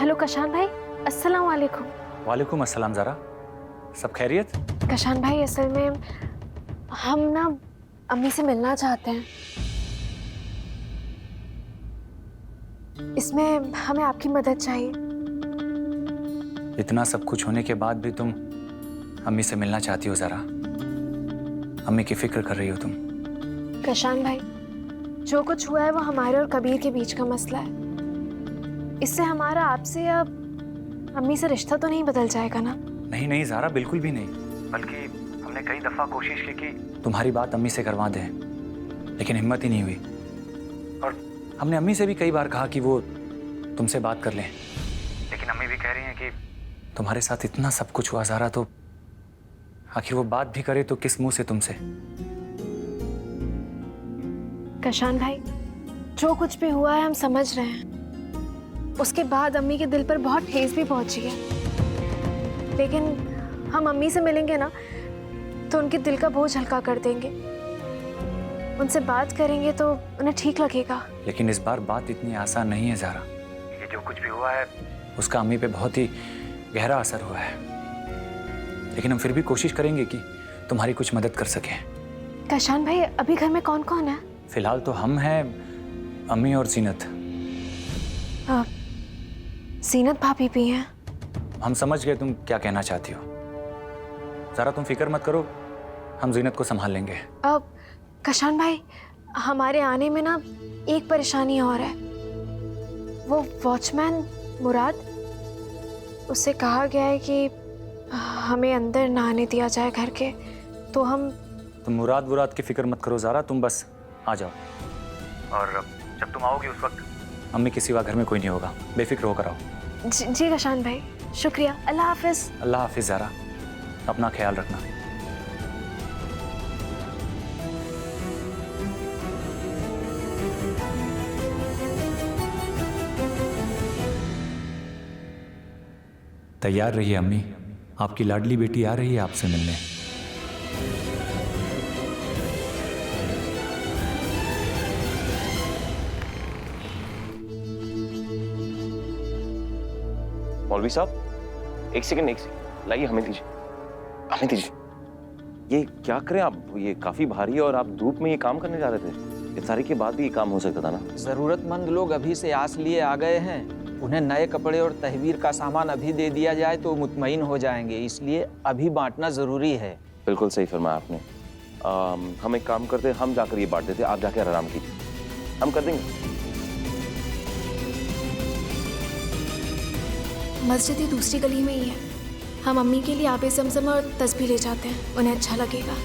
Hello कशान भाई, अस्सलाम वालेकुम। वालेकुम अस्सलाम ज़रा, सब खैरियत? कशान भाई, असल में हम ना अम्मी से मिलना चाहते हैं। इसमें हमें आपकी मदद चाहिए। इतना सब कुछ होने के बाद भी तुम अम्मी से मिलना चाहती हो ज़रा? अम्मी की फिक्र कर रही हो तुम? कशान भाई, जो कुछ हुआ है वो हमारे और कबीर के बीच का मसला है। इससे हमारा आपसे या अम्मी से रिश्ता तो नहीं बदल जाएगा ना? नहीं नहीं ज़रा, बिल्कुल भी नहीं। बल्कि हमने कई दफ़ा कोशिश की कि तुम्हारी बात अम्मी से करवा दें, लेकिन हिम्मत ही नहीं हुई। और हमने अम्मी से भी कई बार कहा कि वो तुमसे बात कर लें, लेकिन अम्मी भी कह रही हैं कि तुम्हारे साथ इतना सब कुछ हुआ ज़रा, तो आखिर वो बात भी करे तो किस मुंह से तुमसे? कशान भाई, जो कुछ भी हुआ है हम समझ रहे हैं। उसके बाद अम्मी के दिल पर बहुत ठेस भी पहुंची है, लेकिन हम अम्मी से मिलेंगे ना तो उनके दिल का बोझ हल्का कर देंगे। उनसे बात करेंगे तो उन्हें ठीक लगेगा। लेकिन इस बार बात इतनी आसान नहीं है ज़रा। ये जो कुछ भी हुआ है उसका अम्मी पे बहुत ही गहरा असर हुआ है, लेकिन हम फिर भी कोशिश करेंगे कि तुम्हारी कुछ मदद कर सकें। कशान भाई, अभी घर में कौन कौन है? फिलहाल तो हम हैं, अम्मी और जीनत। जीनत भाभी भी हैं। हम समझ गए तुम क्या कहना चाहती हो। ज़रा तुम फिक्र मत करो, हम जीनत को संभाल लेंगे। अब कशान भाई, हमारे आने में ना एक परेशानी और है। वो वॉचमैन मुराद, उससे कहा गया है कि हमें अंदर ना आने दिया जाए घर के, तो हम... तुम मुराद की फिक्र मत करो ज़रा, तुम बस आ जाओ। और जब तुम आओगे उस वक्त अम्मी के सिवा घर में कोई नहीं होगा, बेफिक्र होकर आओ। जी कशान भाई, शुक्रिया। अल्लाह हाफिज। अल्लाह हाफिज ज़रा, अपना ख्याल रखना। तैयार रहिए अम्मी, आपकी लाडली बेटी आ रही है आपसे मिलने। मौलवी साहब, एक सेकंड लाइए, हमें दीजिए। ये क्या करें आप? ये काफी भारी है और आप धूप में ये काम करने जा रहे थे। इफ्तारी के बाद भी ये काम हो सकता था ना? जरूरतमंद लोग अभी से आस लिए आ गए हैं। उन्हें नए कपड़े और तहवीर का सामान अभी दे दिया जाए तो मुतमईन हो जाएंगे, इसलिए अभी बांटना जरूरी है। बिल्कुल सही फरमाया आपने। हम एक काम करते, हम जाकर ये बांट देते, आप जाकर आराम कीजिए, हम कर देंगे। मस्जिद ही दूसरी गली में ही है। हम अम्मी के लिए आबे ज़मज़म और तस्बीह ले जाते हैं, उन्हें अच्छा लगेगा।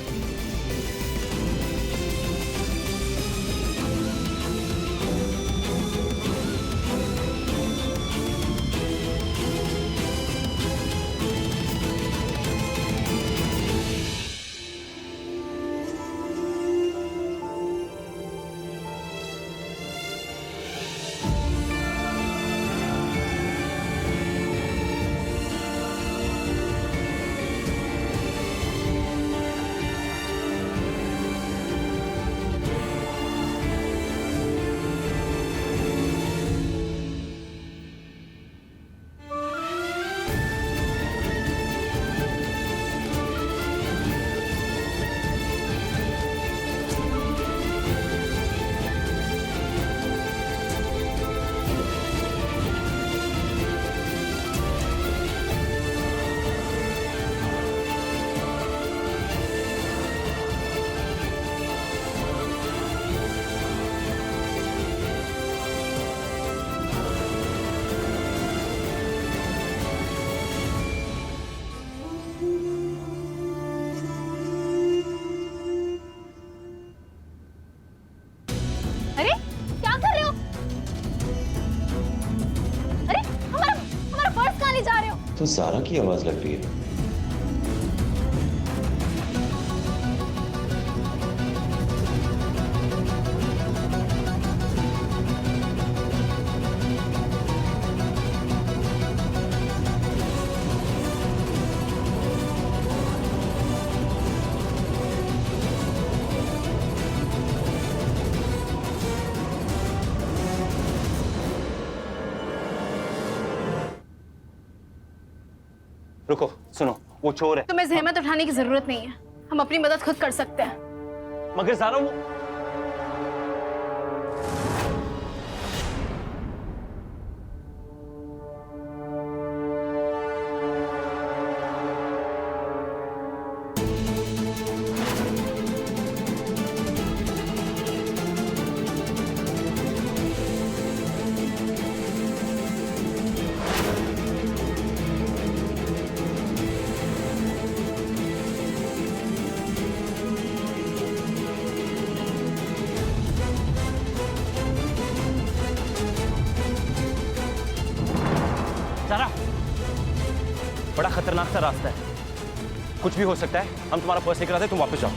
तो ज़ारा की आवाज लग रही है। रुको, सुनो, वो चोर है। तुम्हें जहमत उठाने की जरूरत नहीं है, हम अपनी मदद खुद कर सकते हैं। मगर ज़ारा वो ज़ारा, बड़ा खतरनाक सा रास्ता है, कुछ भी हो सकता है। हम तुम्हारा पर्स लेकर आते हैं, तुम वापस जाओ।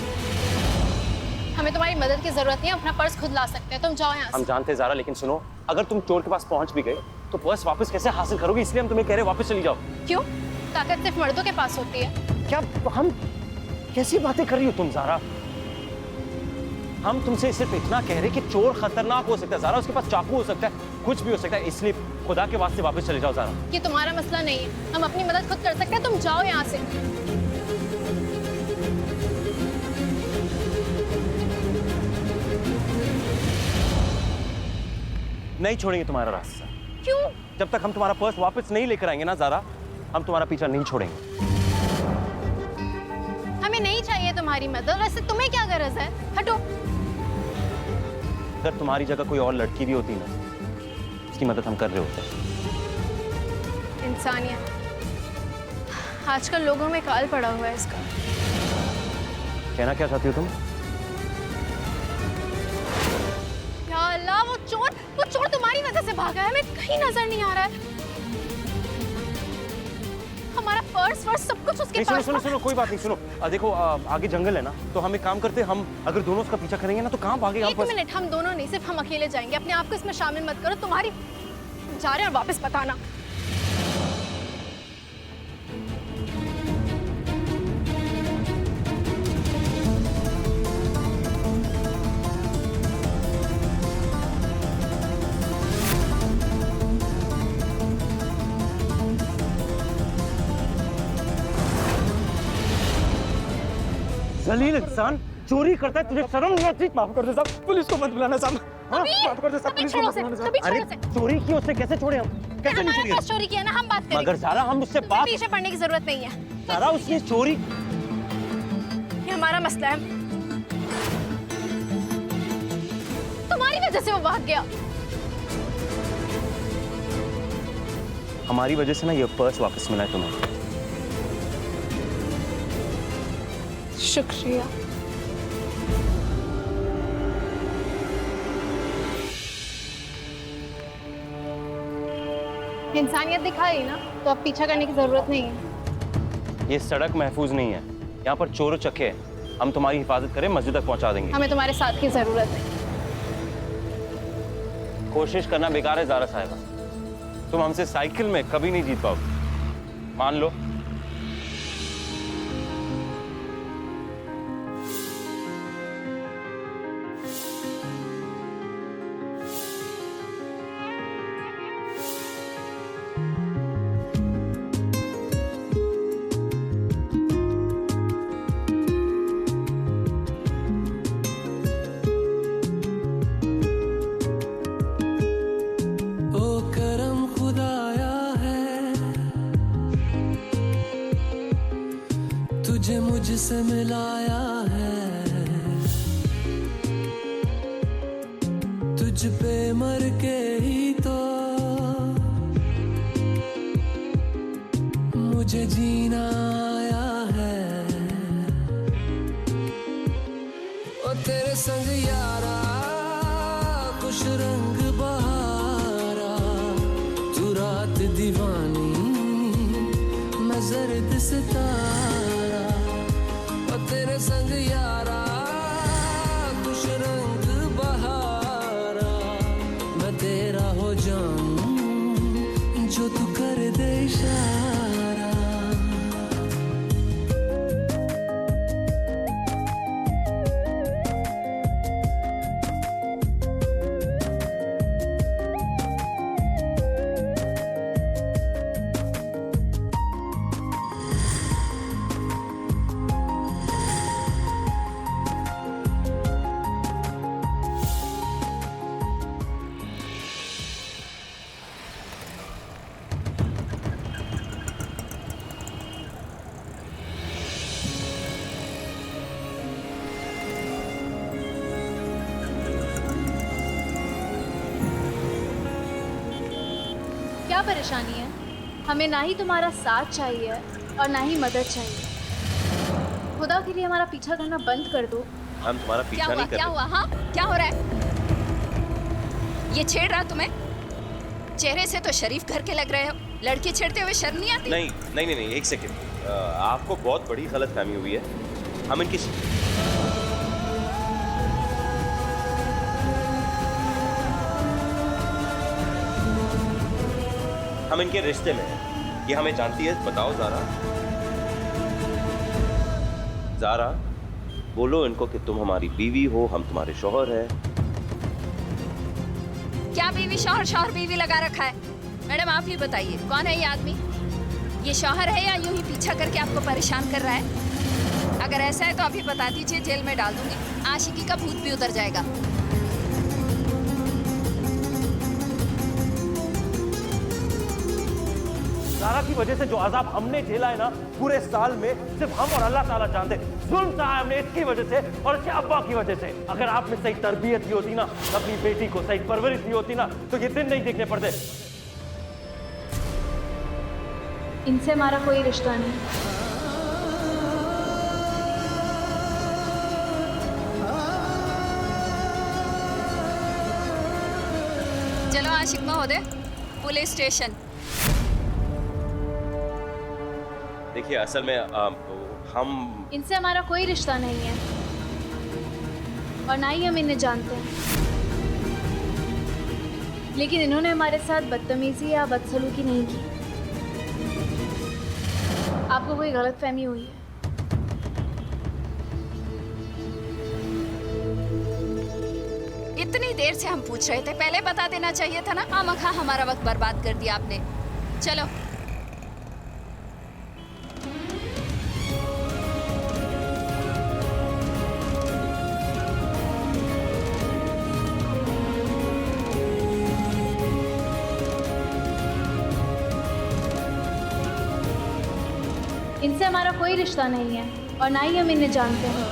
हमें तुम्हारी मदद की जरूरत नहीं है, अपना पर्स खुद ला सकते हैं। तुम जाओ यहाँ हम से। जानते हैं ज़ारा, लेकिन सुनो, अगर तुम चोर के पास पहुंच भी गए तो पर्स वापस कैसे हासिल करोगे, इसलिए हम तुम्हें कह रहे हैं वापस चली जाओ। क्यों? ताकत सिर्फ मर्दों के पास होती है। क्या हम कैसी बातें कर रही हो तुम ज़ारा? हम तुमसे सिर्फ इतना कह रहे कि चोर खतरनाक हो सकता है ज़ारा, उसके पास चाकू हो सकता है, कुछ भी हो सकता है, इसलिए खुदा के वास्ते वापस चले जाओ ज़ारा। ये तुम्हारा मसला नहीं है, हम अपनी मदद खुद कर सकते हैं। तुम जाओ यहाँ से। नहीं छोड़ेंगे तुम्हारा रास्ता। क्यों? जब तक हम तुम्हारा पर्स वापस नहीं लेकर आएंगे ना ज़ारा, हम तुम्हारा पीछा नहीं छोड़ेंगे। हमें नहीं चाहिए तुम्हारी मदद, वैसे तुम्हें क्या गरज है? हटो। अगर तुम्हारी जगह कोई और लड़की भी होती ना, उसकी मदद हम कर रहे होते। इंसानियत, आजकल लोगों में काल पड़ा हुआ है इसका। कहना क्या चाहती हो तुम? या अल्लाह, वो चोर तुम्हारी वजह से भागा है, हमें कहीं नजर नहीं आ रहा है। हमारा पर्स वर्स सब कुछ उसके नहीं, पास। सुनो, कोई बात नहीं, सुनो। देखो, आगे जंगल है ना, तो हम एक काम करते, हम अगर दोनों उसका पीछा करेंगे ना तो कहाँ भागेगा? एक मिनट, हम दोनों नहीं, सिर्फ हम अकेले जाएंगे। अपने आप को इसमें शामिल मत करो। तुम्हारी जा रहे और वापस बताना। जलील इंसान चोरी करता है, तुझे शर्म नहीं आती? माफ कर दे साहब, पुलिस को मत बुलाना साहब। माफ कर दे साहब, पुलिस को मत बुलाना साहब। अरे चोरी की उससे कैसे छोड़े हम? कैसे नहीं छोड़े? चोरी किया ना, हम बात करेंगे। मगर ज़ारा, हम उससे बात, पीछे पड़ने की जरूरत नहीं है। ज़ारा, उसने चोरी, ये हमारा मसला है। तुम्हारी वजह से वो भाग गया। हमारी वजह से ना ये पर्स वापस मिला है तुम्हें। शुक्रिया। इंसानियत दिखाई ना, तो अब पीछा करने की जरूरत नहीं है। ये सड़क महफूज नहीं है, यहाँ पर चोर चक्के हैं। हम तुम्हारी हिफाजत करें, मस्जिद तक पहुंचा देंगे। हमें तुम्हारे साथ की जरूरत है। कोशिश करना बेकार है ज़ारा साहिबा, तुम हमसे साइकिल में कभी नहीं जीत पाओगे, मान लो। तुझे मुझसे मिलाया है, तुझ पे मर के ही तो मुझे जीना आया है। ओ तेरे संग यारा कुछ रंग बहारा, तू रात दीवानी जर्द सितारा और तेरे संग यारा खुश रंग बहारा मैं तेरा हो जाऊं जो तू कर दे इशारा। क्या परेशानी है? हमें ना ही तुम्हारा साथ चाहिए और ना ही मदद चाहिए। खुदा के लिए हमारा पीछा करना बंद कर दो। हम तुम्हारा पीछा नहीं कर क्या रहे। हुआ? हाँ, क्या हो रहा है? ये छेड़ रहा तुम्हें? चेहरे से तो शरीफ घर के लग रहे हो, लड़के छेड़ते हुए शर्म नहीं आती? नहीं नहीं नहीं, नहीं एक सेकंड, आपको बहुत बड़ी गलतफहमी हुई है। हम इनकी हम इनके रिश्ते में हैं। ये हमें जानती है। बताओ ज़ारा, ज़ारा बोलो इनको कि तुम हमारी बीवी हो, हम तुम्हारे शौहर हैं। क्या बीवी शौहर, शौहर बीवी लगा रखा है? मैडम आप ही बताइए, कौन है ये आदमी? ये शौहर है या यूं ही पीछा करके आपको परेशान कर रहा है? अगर ऐसा है तो अभी बता दीजिए, जेल में डाल दूंगी। आशिकी का भूत भी उतर जाएगा। ज़ारा की वजह से जो अजाब हमने झेला है ना पूरे साल में, सिर्फ हम और अल्लाह ताला जानते हैं। जुल्म सहा हमने इसकी वजह से और इसके अब्बा की वजह से। अगर आपने सही तरबियत दी होती ना, अपनी बेटी को सही परवरिश दी होती ना, तो ये दिन नहीं देखने पड़ते। इनसे हमारा कोई रिश्ता नहीं। चलो आशिक महोदय, पुलिस स्टेशन। देखिए असल में हम इनसे हमारा कोई रिश्ता नहीं है और ना ही हम इन्हें जानते हैं, लेकिन इन्होंने हमारे साथ बदतमीजी या बदसलूकी नहीं की। आपको कोई गलतफहमी हुई है। इतनी देर से हम पूछ रहे थे, पहले बता देना चाहिए था ना। खामखा हमारा वक्त बर्बाद कर दिया आपने। चलो इनसे हमारा कोई रिश्ता नहीं है और ना ही हम इन्हें जानते हैं।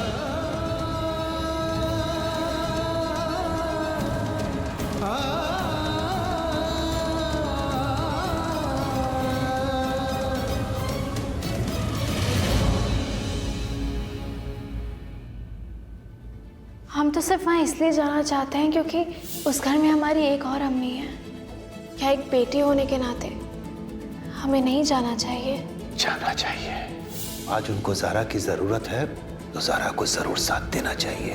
हम तो सिर्फ वहाँ इसलिए जाना चाहते हैं क्योंकि उस घर में हमारी एक और अम्मी है। क्या एक बेटी होने के नाते हमें नहीं जाना चाहिए? जाना चाहिए। आज उनको ज़ारा की जरूरत है तो ज़ारा को जरूर साथ देना चाहिए।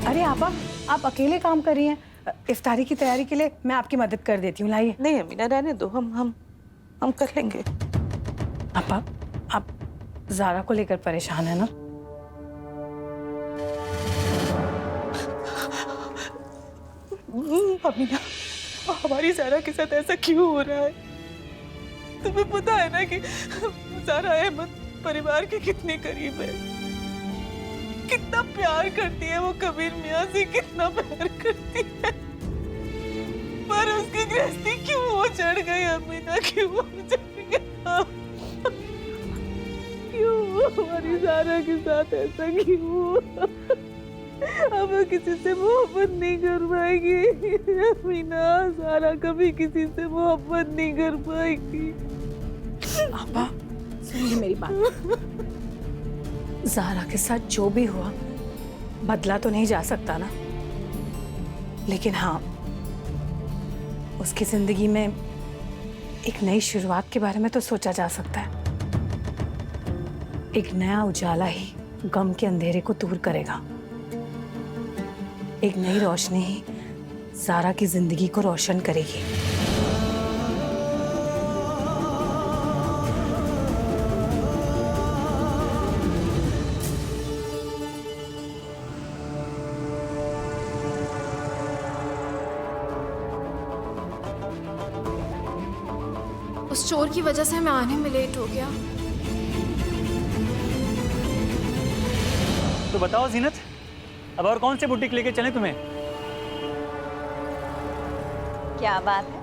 अरे आपा, आप अकेले काम कर रही हैं। इफ्तारी की तैयारी के लिए मैं आपकी मदद कर देती हूँ। लाइए। नहीं अमीना, रहने दो, हम कर लेंगे। आपा, आप ज़ारा को लेकर परेशान है ना? अमीना, हमारी ज़ारा के साथ ऐसा क्यों हो रहा है? तुम्हें पता है ना कि ज़ारा अहमद परिवार के कितने करीब है, कितना प्यार करती है वो कबीर मियाँ से, कितना प्यार करती है। पर उसकी गृहस्थी क्यों वो चढ़ गई अमीना, क्यों वो चढ़ गया? क्यों हमारी ज़ारा के साथ ऐसा क्यों? अब किसी से मोहब्बत नहीं कर पाएगी अमीना, ज़ारा कभी किसी से मोहब्बत नहीं कर पाएगी। आपा, सुनिए मेरी बात। ज़ारा के साथ जो भी हुआ बदला तो नहीं जा सकता ना, लेकिन हाँ, उसकी जिंदगी में एक नई शुरुआत के बारे में तो सोचा जा सकता है। एक नया उजाला ही गम के अंधेरे को दूर करेगा। एक नई रोशनी ही ज़ारा की जिंदगी को रोशन करेगी। उस चोर की वजह से मैं आने में लेट हो गया। तो बताओ जीनत, अब और कौन से बुटीक लेके चलें तुम्हें? क्या बात है,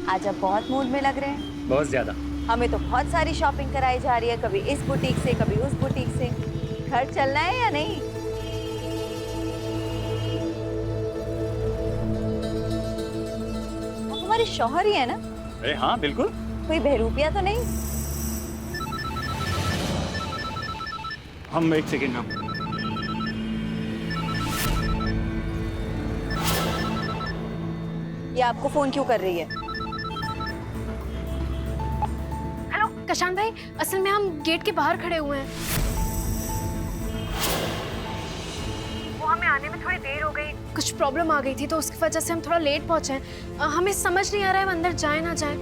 आज आप बहुत मूड में लग रहे हैं। बहुत ज्यादा। हमें तो बहुत सारी शॉपिंग कराई जा रही है, कभी इस बुटीक से कभी उस बुटीक से। घर चलना है या नहीं? वो हमारे शौहर ही है ना? अरे हाँ बिल्कुल। कोई बहरूपिया तो नहीं? हम एक सेकेंड हम ये आपको फोन क्यों कर रही है? हेलो कशान भाई, असल में हम गेट के बाहर खड़े हुए हैं। वो हमें आने में थोड़ी देर हो गई, कुछ प्रॉब्लम आ गई थी तो उसकी वजह से हम थोड़ा लेट पहुंचे हैं। हमें समझ नहीं आ रहा है हम अंदर जाए ना जाए।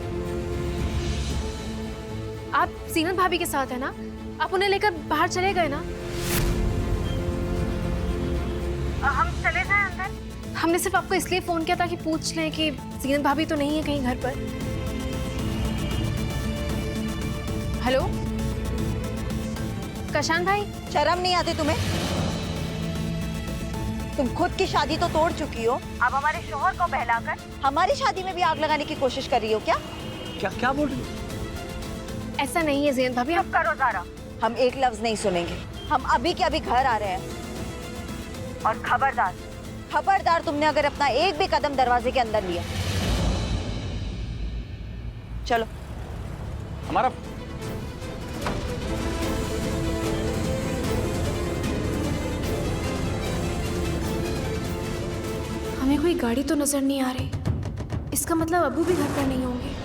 आप जीनत भाभी के साथ है ना? आप उन्हें लेकर बाहर चले गए ना? हम चले जाएं अंदर? हमने सिर्फ आपको इसलिए फोन किया था कि पूछ लें कि जीनत भाभी तो नहीं है कहीं घर पर। हेलो कशान भाई, शर्म नहीं आती तुम्हें? तुम खुद की शादी तो तोड़ चुकी हो, अब हमारे शौहर को बहलाकर हमारी शादी में भी आग लगाने की कोशिश कर रही हो क्या? क्या बोल रही हो? ऐसा नहीं है जीनत भाभी। चुप करो ज़ारा, हम एक लफ्ज नहीं सुनेंगे। हम अभी के अभी घर आ रहे हैं। और खबरदार, खबरदार तुमने अगर अपना एक भी कदम दरवाजे के अंदर लिया। चलो। हमारा हमें कोई गाड़ी तो नजर नहीं आ रही। इसका मतलब अबू भी घर पर नहीं होंगे।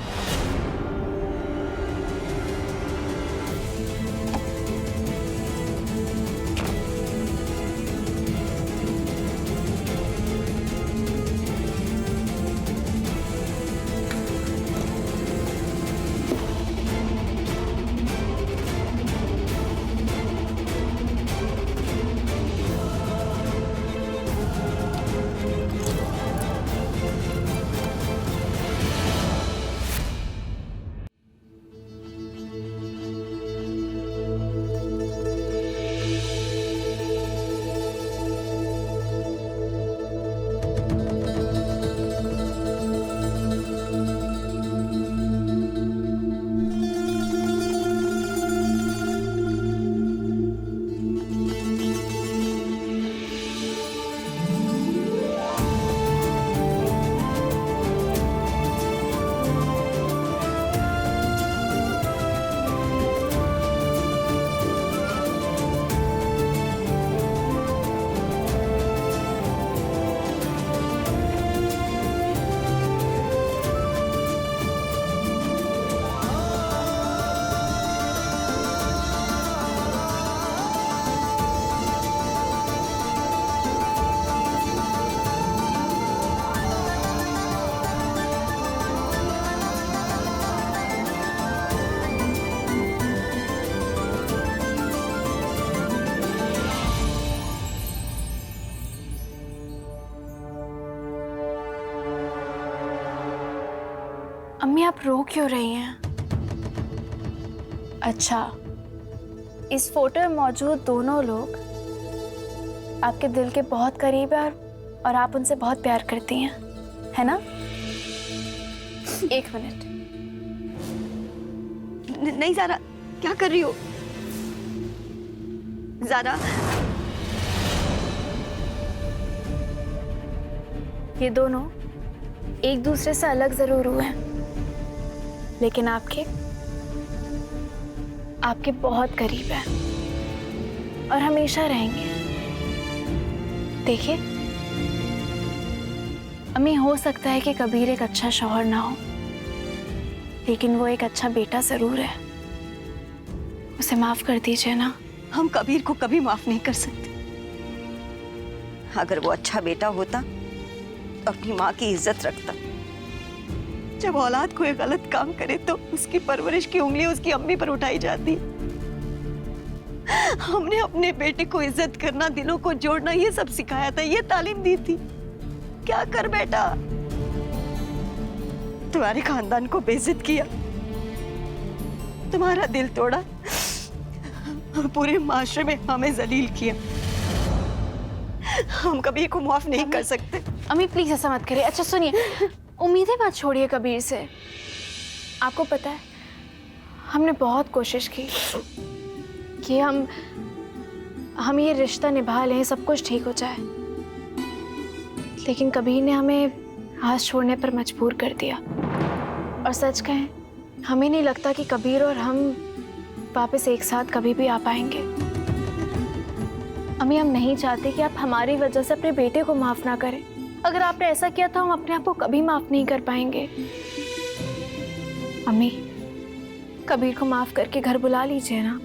अम्मी आप रो क्यों रही हैं? अच्छा, इस फोटो में मौजूद दोनों लोग आपके दिल के बहुत करीब है और आप उनसे बहुत प्यार करती हैं, है ना? एक मिनट। नहीं ज़ारा, क्या कर रही हो? ज़ारा, ये दोनों एक दूसरे से अलग जरूर हुए हैं, लेकिन आपके बहुत करीब है और हमेशा रहेंगे। देखिए, अम्मी, हो सकता है कि कबीर एक अच्छा शौहर ना हो, लेकिन वो एक अच्छा बेटा जरूर है। उसे माफ कर दीजिए ना। हम कबीर को कभी माफ नहीं कर सकते। अगर वो अच्छा बेटा होता तो अपनी माँ की इज्जत रखता। जब औलाद कोई गलत काम करे तो उसकी परवरिश की उंगली उसकी अम्मी पर उठाई जाती। हमने अपने बेटे को इज्जत करना, दिलों को जोड़ना, ये सब सिखाया था, ये तालीम दी थी। क्या कर बेटा, तुम्हारे खानदान को बेइज्जत किया, तुम्हारा दिल तोड़ा, पूरे माशरे में हमें जलील किया। हम कबीर को माफ नहीं कर सकते। अम्मी प्लीज ऐसा मत करिए। अच्छा सुनिए, उम्मीदें मत छोड़िए कबीर से। आपको पता है, हमने बहुत कोशिश की कि हम ये रिश्ता निभा लें, सब कुछ ठीक हो जाए, लेकिन कबीर ने हमें हाथ छोड़ने पर मजबूर कर दिया। और सच कहें, हमें नहीं लगता कि कबीर और हम वापस एक साथ कभी भी आ पाएंगे। अम्मी, हम नहीं चाहते कि आप हमारी वजह से अपने बेटे को माफ ना करें। अगर आपने ऐसा किया तो हम अपने आप को कभी माफ नहीं कर पाएंगे। अम्मी, कबीर को माफ करके घर बुला लीजिए ना।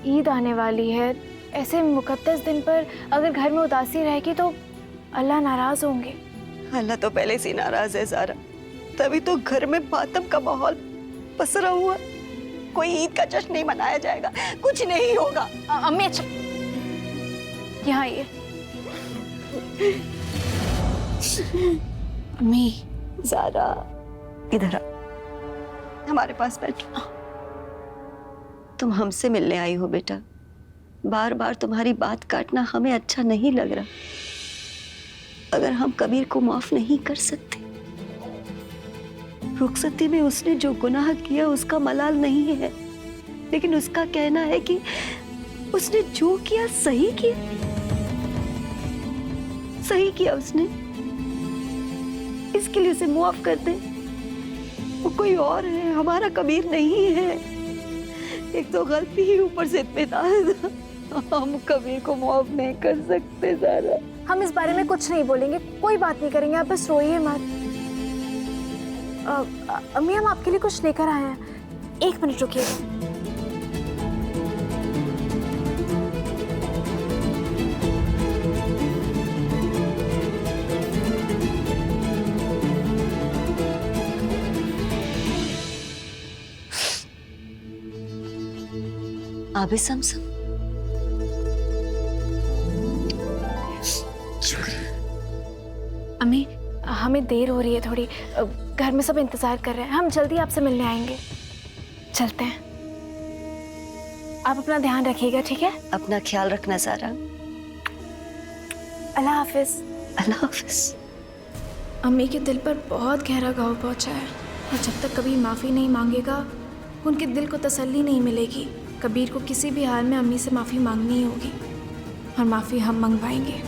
ईद आने वाली है, ऐसे मुकद्दस दिन पर अगर घर में उदासी रहेगी तो अल्लाह नाराज होंगे। अल्लाह तो पहले से नाराज है ज़ारा, तभी तो घर में मातम का माहौल पसरा हुआ। कोई ईद का जश्न नहीं मनाया जाएगा, कुछ नहीं होगा। अम्मी अच्छा, यहाँ आइए। अम्मी, ज़ारा इधर आ, हमारे पास बैठो। तुम हमसे मिलने आई हो बेटा, बार बार तुम्हारी बात काटना हमें अच्छा नहीं लग रहा। अगर हम कबीर को माफ नहीं कर सकते, रुखसती में उसने जो गुनाह किया उसका मलाल नहीं है, लेकिन उसका कहना है कि उसने जो किया सही किया, सही किया उसने, इसके लिए उसे माफ कर दे। वो कोई और है, हमारा कबीर नहीं है। एक तो गलती ही ऊपर से इत्मीनान, हम कबीर को माफ नहीं कर सकते ज़ारा। हम इस बारे में कुछ नहीं बोलेंगे, कोई बात नहीं करेंगे, आप बस रोइए मत। अम्मी, हम आपके लिए कुछ लेकर आए हैं, 1 मिनट रुकिए। आबे समसम, अम्मी, हमें देर हो रही है थोड़ी, घर में सब इंतजार कर रहे हैं, हम जल्दी आपसे मिलने आएंगे। चलते हैं, आप अपना ध्यान रखिएगा, ठीक है? अपना ख्याल रखना ज़ारा। अल्लाह हाफिज। अल्लाह हाफिज। अम्मी के दिल पर बहुत गहरा घाव पहुंचा है, और जब तक कबीर माफ़ी नहीं मांगेगा, उनके दिल को तसल्ली नहीं मिलेगी। कबीर को किसी भी हाल में अम्मी से माफ़ी मांगनी होगी, और माफ़ी हम मंगवाएंगे।